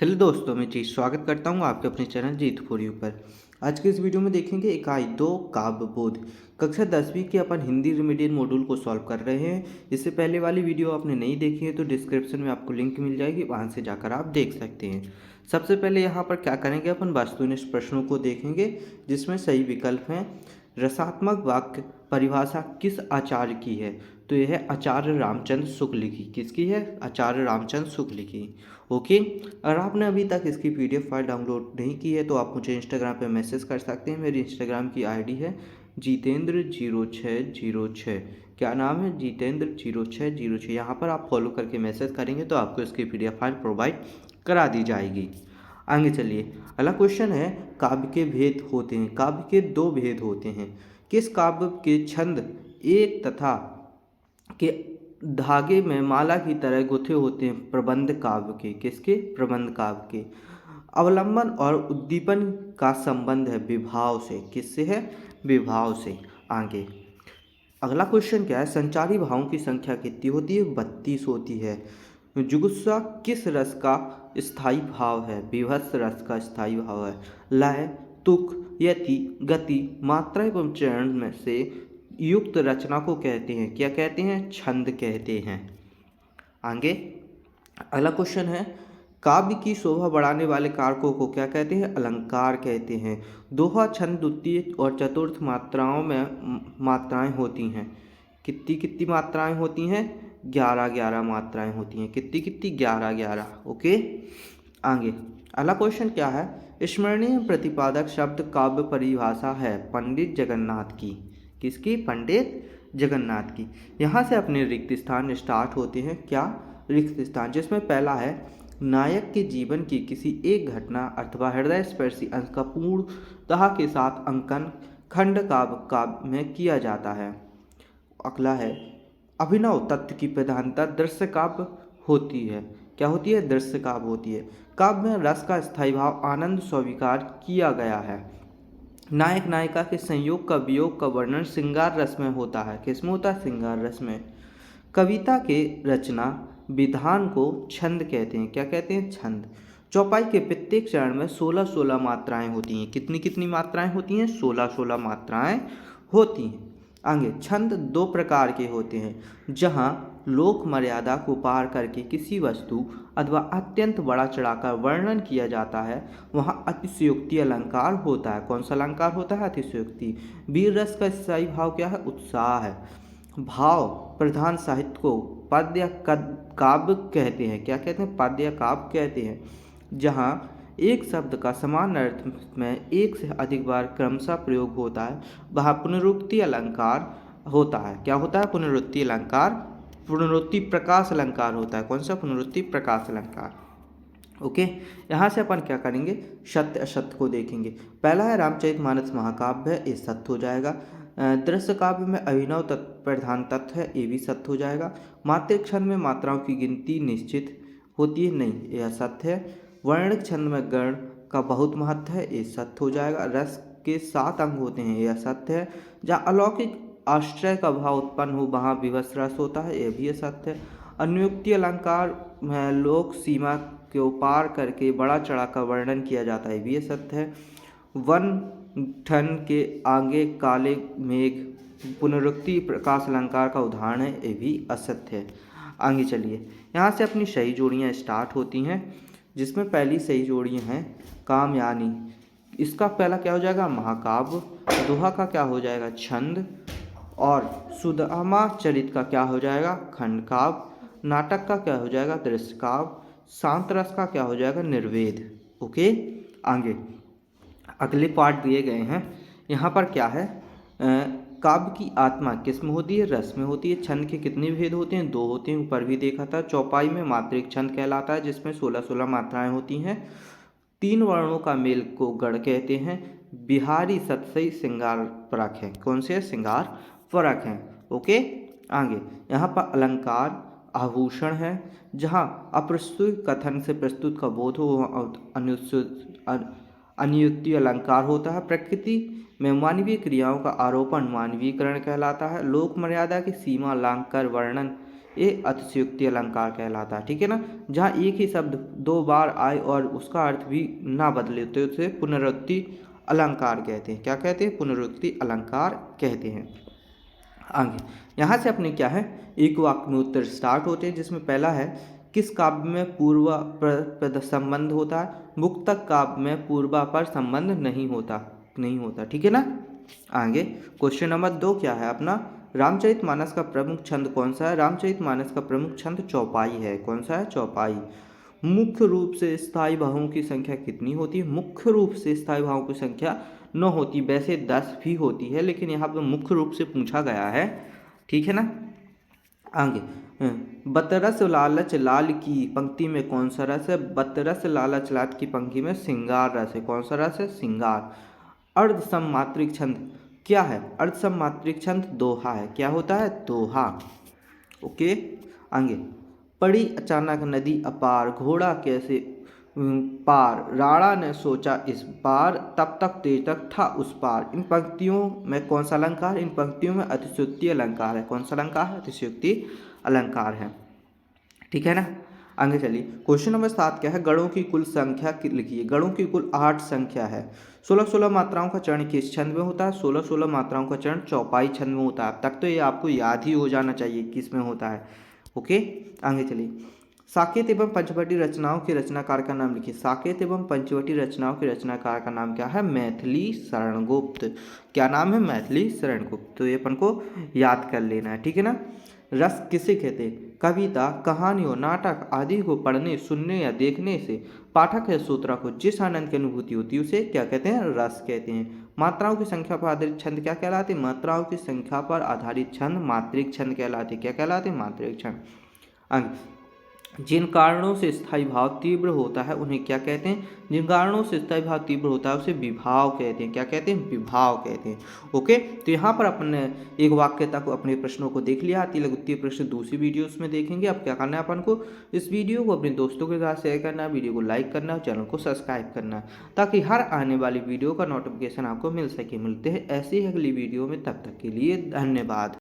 Hello दोस्तों, मैं जी स्वागत करता हूँ आपके अपने चैनल जीत फॉर यू पर। आज के इस वीडियो में देखेंगे इकाई 2 काव्य बोध कक्षा 10वीं के अपन हिंदी रिमीडियल मॉड्यूल को सॉल्व कर रहे हैं। इससे पहले वाली वीडियो आपने नहीं देखी है तो डिस्क्रिप्शन में आपको लिंक मिल जाएगी, वहाँ से जाकर आप देख सकते हैं। सबसे पहले यहाँ पर क्या करेंगे, अपन वस्तुनिष्ठ प्रश्नों को देखेंगे जिसमें सही विकल्प हैं। रसात्मक वाक्य परिभाषा किस आचार्य की है? तो यह है आचार्य रामचंद्र शुक्ल की। किसकी है? आचार्य रामचंद्र शुक्ल की। ओके। अगर आपने अभी तक इसकी पीडीएफ फाइल डाउनलोड नहीं की है तो आप मुझे इंस्टाग्राम पे मैसेज कर सकते हैं। मेरी इंस्टाग्राम की आईडी है जितेंद्र0606। क्या नाम है? जितेंद्र0606। यहाँ पर आप फॉलो करके मैसेज करेंगे तो आपको इसकी पीडीएफ फाइल प्रोवाइड करा दी जाएगी। आगे चलिए, अगला क्वेश्चन है काव्य के भेद होते हैं। काव्य के दो भेद होते हैं। किस काव्य के छंद एक तथा के धागे में माला की तरह गुथे होते हैं? प्रबंध काव्य के। किसके? प्रबंध काव्य के। अवलंबन और उद्दीपन का संबंध है विभाव से। किससे है? विभाव से। आगे अगला क्वेश्चन क्या है, संचारी भावों की संख्या कितनी होती है? 32 होती है। जुगुस्सा किस रस का स्थायी भाव है? विभत्स रस का स्थायी भाव है। लय, तुक, यति, गति, मात्रा एवं चरण में से युक्त रचना को कहते हैं? क्या कहते हैं? छंद कहते हैं। आगे अगला क्वेश्चन है, काव्य की शोभा बढ़ाने वाले कारकों को क्या कहते हैं? अलंकार कहते हैं। दोहा, छंद, द्वितीय और चतुर्थ मात्राओं में मात्राएं होती हैं। कितनी कितनी मात्राएं होती हैं? 11 मात्राएं होती हैं। कितनी कितनी? 11। ओके। आगे अगला क्वेश्चन क्या है, स्मरणीय प्रतिपादक शब्द काव्य परिभाषा है पंडित जगन्नाथ की। किसकी? पंडित जगन्नाथ की। यहाँ से अपने रिक्त स्थान स्टार्ट होते हैं। क्या? रिक्त स्थान, जिसमें पहला है नायक के जीवन की किसी एक घटना अथवा हृदय स्पर्शी अंश का पूर्णतः के साथ अंकन खंड काव्य में किया जाता है। अगला है अभिनव तत्व की प्रधानता दृश्य काव्य होती है। क्या होती है? दृश्य काव्य होती है। काव्य में रस का स्थायी भाव आनंद स्वीकार किया गया है। नायक नायिका के संयोग का वियोग का वर्णन श्रृंगार रस में होता है। किसमें होता है? श्रृंगार रस में। कविता के रचना विधान को छंद कहते हैं। क्या कहते हैं? छंद। चौपाई के प्रत्येक चरण में 16 मात्राएं होती हैं। कितनी कितनी मात्राएं होती हैं? 16 मात्राएं होती हैं। आगे छंद दो प्रकार के होते हैं। जहाँ लोक मर्यादा को पार करके किसी वस्तु अथवा अत्यंत बड़ा चढ़ाकर वर्णन किया जाता है वहाँ अतिशयोक्ति अलंकार होता है। कौन सा अलंकार होता है? अतिशयोक्ति। वीर रस का स्थायी भाव क्या है? उत्साह है। भाव प्रधान साहित्य को पद्य या काव्य कहते हैं। क्या कहते हैं? पद्य या काव्य कहते हैं। जहाँ एक शब्द का समान अर्थ में एक से अधिक बार क्रमशः प्रयोग होता है वह पुनरुक्ति अलंकार होता है। क्या होता है? पुनरुक्ति अलंकार। पुनरुक्ति प्रकाश अलंकार होता है। कौन सा? पुनरुक्ति प्रकाश अलंकार। ओके। यहाँ से अपन क्या करेंगे, सत्य असत्य को देखेंगे। पहला है रामचरितमानस महाकाव्य है, ये सत्य हो जाएगा। दृश्य काव्य में अभिनव प्रधान तत्व है, ये भी सत्य हो जाएगा। मात्रिक छंद में मात्राओं की गिनती निश्चित होती है, नहीं, यह सत्य है। वर्णिक छंद में गण का बहुत महत्व है, ये सत्य हो जाएगा। रस के 7 अंग होते हैं, यह सत्य है। जहाँ अलौकिक आश्चर्य का भाव उत्पन्न हो वहाँ विवश रस होता है, यह भी सत्य है। अनुयुक्ति अलंकार में लोक सीमा को पार करके बड़ा चढ़ाकर वर्णन किया जाता है, भी ये सत्य है। वन ठन के आगे काले मेघ पुनरुक्ति प्रकाश अलंकार का उदाहरण है, ये भी असत्य है। आगे चलिए, यहाँ से अपनी सही जोड़ियाँ स्टार्ट होती हैं, जिसमें पहली सही जोड़ियाँ हैं कामयानी। इसका पहला क्या हो जाएगा? महाकाव्य। दोहा का क्या हो जाएगा? छंद। और सुदामा चरित का क्या हो जाएगा? खंड काव्य। नाटक का क्या हो जाएगा? दृश्य काव्य। शांत रस का क्या हो जाएगा? निर्वेद। ओके। आगे अगले पार्ट दिए गए हैं। यहाँ पर क्या है, काव्य की आत्मा किस में होती है? रस में होती है। छंद के कितने भेद होते हैं? 2 होते हैं, ऊपर भी देखा था। चौपाई में मात्रिक छंद कहलाता है जिसमें 16 मात्राएं होती हैं। 3 वर्णों का मेल को गढ़ कहते हैं। बिहारी सतसई श्रृंगार परख है। कौन से? श्रृंगार परख है। ओके। आगे यहाँ पर अलंकार आभूषण है। जहाँ अप्रस्तुत कथन से प्रस्तुत का बोध हो अनुयुक्ति अलंकार होता है। प्रकृति में मानवीय क्रियाओं का आरोपण मानवीयकरण कहलाता है। लोक मर्यादा की सीमा लांघकर वर्णन ये अतिशयोक्ति अलंकार कहलाता है। ठीक है ना, जहाँ एक ही शब्द 2 बार आए और उसका अर्थ भी ना बदले तो उसे पुनरुक्ति अलंकार कहते हैं। क्या कहते हैं? पुनरुक्ति अलंकार कहते हैं। आगे यहाँ से अपने क्या है, एक वाक्य में उत्तर स्टार्ट होते हैं, जिसमें पहला है किस काव्य में पूर्वापद संबंध होता है? मुक्तक काव्य में पूर्वापर संबंध नहीं होता। ठीक है ना। आगे क्वेश्चन नंबर 2 क्या है अपना, रामचरितमानस का प्रमुख छंद कौन सा है? रामचरितमानस का प्रमुख छंद चौपाई है। कौन सा है? चौपाई। मुख्य रूप से स्थायी भावों की संख्या कितनी होती है? मुख्य रूप से स्थायी भावों की संख्या 9 होती, वैसे 10 भी होती है, लेकिन यहाँ पर मुख्य रूप से पूछा गया है। ठीक है ना। आगे बतरस लालच लाल की पंक्ति में कौन सा रस है? बतरस लालच लाल की पंक्ति में श्रृंगार रस है। कौन सा रस है? श्रृंगार। अर्ध सममात्रिक छंद क्या है? अर्ध सममात्रिक छंद दोहा है। क्या होता है? दोहा। ओके। आगे पड़ी अचानक नदी अपार, घोड़ा कैसे पार, राणा ने सोचा इस पार, तब तक तेज तक था उस पार। इन पंक्तियों में कौन सा अलंकार? इन पंक्तियों में अतिशयोक्ति अलंकार है। कौन सा अलंकार है? अतिशयोक्ति अलंकार है। ठीक है ना। आगे चलिए क्वेश्चन नंबर 7 क्या है, गणों की कुल संख्या लिखिए। गणों की कुल 8 संख्या है। 16-16 मात्राओं का चरण किस छंद में होता है? 16-16 मात्राओं का चरण चौपाई छंद में होता है। अब तक तो ये आपको याद ही हो जाना चाहिए किस में होता है। ओके। आगे चलिए साकेत एवं पंचवटी रचनाओं के रचनाकार का नाम लिखिए। साकेत एवं पंचवटी रचनाओं के रचनाकार का नाम क्या है? मैथिली शरणगुप्त। क्या नाम है? मैथिली शरणगुप्त। तो ये अपन को याद कर लेना है। ठीक है ना। रस किसे कहते हैं? कविता, कहानियों, नाटक आदि को पढ़ने, सुनने या देखने से पाठक या श्रोता को जिस आनंद की अनुभूति होती है उसे क्या कहते हैं? रस कहते हैं। मात्राओं की संख्या पर आधारित छंद क्या कहलाते हैं? मात्राओं की संख्या पर आधारित छंद मात्रिक छंद कहलाते हैं। क्या कहलाते हैं? मात्रिक छंद। आगे जिन कारणों से स्थायी भाव तीव्र होता है उन्हें क्या कहते हैं? जिन कारणों से स्थायी भाव तीव्र होता है उसे विभाव कहते हैं। क्या कहते हैं? विभाव कहते हैं। ओके। तो यहाँ पर अपने एक वाक्य तक अपने प्रश्नों को देख लिया। अति लघुत्तरीय प्रश्न दूसरी वीडियोस में देखेंगे। अब क्या करना है अपन को, इस वीडियो को अपने दोस्तों के साथ शेयर करना है, वीडियो को लाइक करना है, चैनल को सब्सक्राइब करना है, ताकि हर आने वाली वीडियो का नोटिफिकेशन आपको मिल सके। मिलते हैं ऐसी अगली वीडियो में, तब तक के लिए धन्यवाद।